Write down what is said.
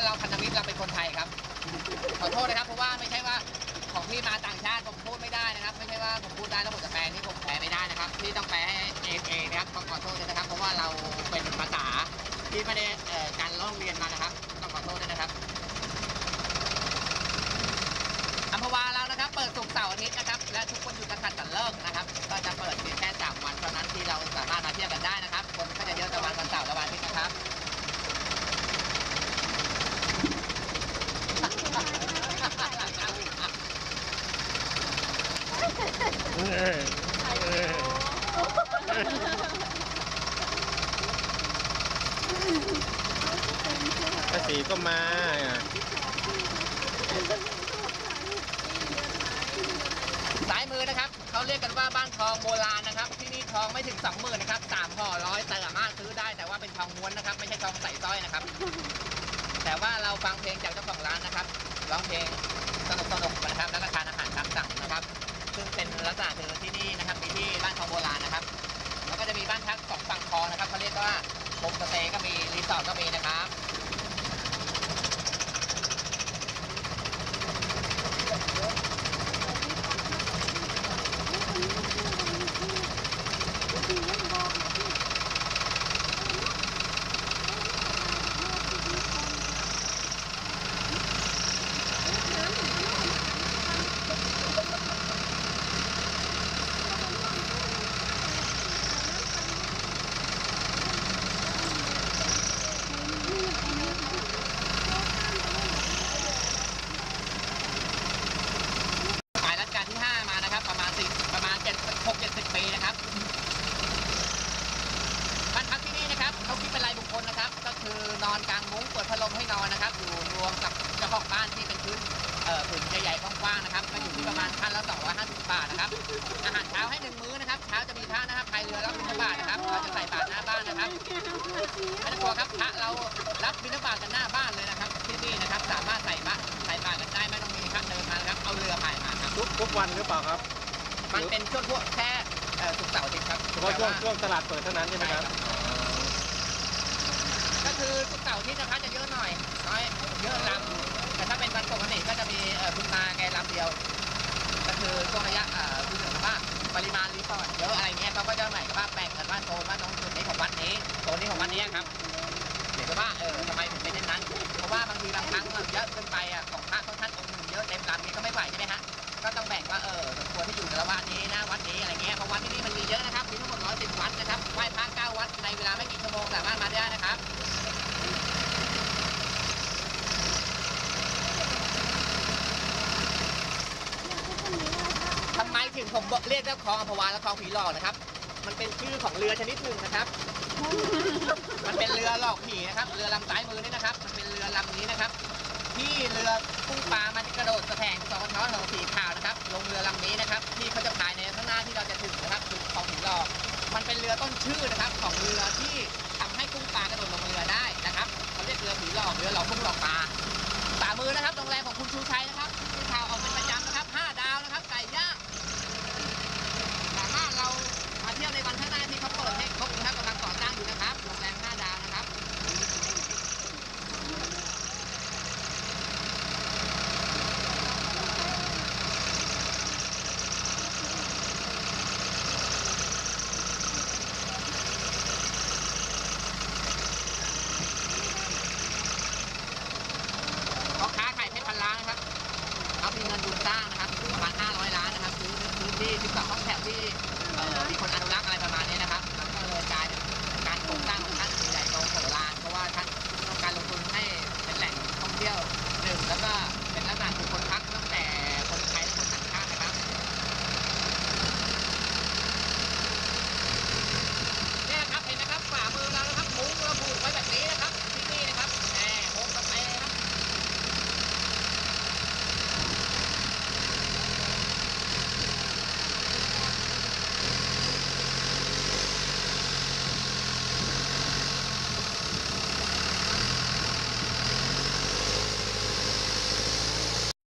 เราพันธมิตรเราเป็นคนไทยครับขอโทษนะครับเพราะว่าไม่ใช่ว่าของพี่มาต่างชาติผมพูดไม่ได้นะครับไม่ใช่ว่าผมพูดได้แล้วผมจะแปลนี่ผมแปลไม่ได้นะครับที่ต้องแปลให้เองนะครับต้องขอโทษด้วยนะครับเพราะว่าเราเป็นภาษาที่ไม่ได้การร้องเรียนมานะครับต้องขอโทษด้วยนะครับอัมพวาเรานะครับเปิดศุกร์เสาร์อาทิตย์นะครับและทุกคนอยู่กันขัดกันเลิกนะครับก็จะเปิดเพียงแค่3 วันเท่านั้นที่เราสามารถมาเที่ยวกันได้นะครับคนก็จะเยอะประมาณวันเสาร์และวันอาทิตย์นะครับภาษีก็มาซ้ายมือนะครับเขาเรียกกันว่าบ้านทองโบราณนะครับที่นี่ทองไม่ถึง 20,000นะครับ3 ห่อ100สามารถซื้อได้แต่ว่าเป็นทองม้วนนะครับไม่ใช่ทองใส่สร้อยนะครับแต่ว่าเราฟังเพลงจากเจ้าของร้านนะครับร้องเพลงสนุกนะครับแล้วก็ทานอาหารตามสั่งนะครับซึ่งเป็นลักษณะคือที่นี่นะครับมีที่บ้านทองโบราณนะครับแล้วก็จะมีบ้านพัก2 ฝั่งคลองนะครับเขาเรียกว่าโฮมสเตย์ก็มีรีสอร์ทก็มีนะครับ6-70 ปีนะครับบ้านพักที่นี่นะครับเขาคิดเป็นรายบุคคลนะครับก็คือนอนกลางมุ้งเปิดพัดลมให้นอนนะครับอยู่รวมกับเจ้าของบ้านที่เป็นพื้นผืนใหญ่ๆกว้างๆนะครับก็อยู่ที่ประมาณคันละ250 บาทนะครับอาหารเช้าให้1 มื้อนะครับเช้าจะมีพระนะครับพายเรือรับบิณฑบาตนะครับเราจะใส่บาตรหน้าบ้านนะครับไม่ต้องกลัวครับพระเรารับบิณฑบาตกันหน้าบ้านเลยนะครับที่นี่นะครับสามารถใส่บาตรกันได้ไม่ต้องมีพระเดินมานะครับเอาเรือพายมาครับทุกวันหรือเปล่าครับมันเป็นช่วงพวกแค่ศุกร์เสาร์อาทิตย์ครับเฉพาะช่วงตลาดเปิดเท่านั้นใช่ไหมครับก็คือศุกร์เสาร์อาทิตย์นะครับจะเยอะหน่อยน้อยเยอะลำแต่ถ้าเป็นวันปกติก็จะมีคุณตาแกลำเดียวก็คือช่วงระยะคือเหมือนว่าปริมาณรีสอร์ทเยอะอะไรเงี้ยเขาก็จะหมายกับว่าแบ่งกันว่าโซนว่าตรงจุดนี้ของวัดนี้โซนนี้ของวัดนี้ครับเดี๋ยวจะว่าทำไมถึงเป็นเช่นนั้นเพราะว่าบางทีบางครั้งเยอะเกินไปของพระของท่านองค์หนึ่งเยอะเต็มลำนี้ก็ไม่ไหวใช่ไหมฮะก็ต้องแบ่งว่าควรที่อยู่ในละวัดนี้นะวัดนี้อะไรเงี้ยเพราะวัดที่นี่มันมีเยอะนะครับมีทั้งหมด110 วัดนะครับไหว้พระ9 วัดในเวลาไม่กี่ชั่วโมงสามารถมาได้นะครับทำไมถึงผมเรียกเจ้าคลองอัมพวาและคลองผีหลอกนะครับมันเป็นชื่อของเรือชนิดหนึ่งนะครับมันเป็นเรือหลอกผีนะครับเรือลำซ้ายมือนี่นะครับมันเป็นเรือลำนี้นะครับที่เรือกุ้งปลามันจะกระโดดกระแทง2 กระท้อนของสีขาวนะครับลงเรือลำนี้นะครับที่เขาจะพายในข้างหน้าที่เราจะถึงนะครับคือคลองผีหลอกมันเป็นเรือต้นชื่อนะครับของเรือที่ทำให้กุ้งปลากระโดดลงเรือได้นะครับเขาเรียกเรือผีหลอกเรือหลอกกุ้งหลอกปลาฝ่ามือนะครับโรงแรมของคุณชูชัยนะครับที่ข่าวออกเป็นประจำนะครับ5 ดาวนะครับไก่ย่างสามารถเรามาเที่ยวในวันข้างหน้าที่เขาเปิดให้ครบนะครับกำลังก่อสร้างอยู่นะครับโรงแรม5 ดาวนะครับพ่อค้าไข่เพชรพันล้านนะครับเขามีเงินทุนสร้างนะครับประมาณ500 ล้านนะครับซื้อที่12 ห้องแถวที่มีคนอนุ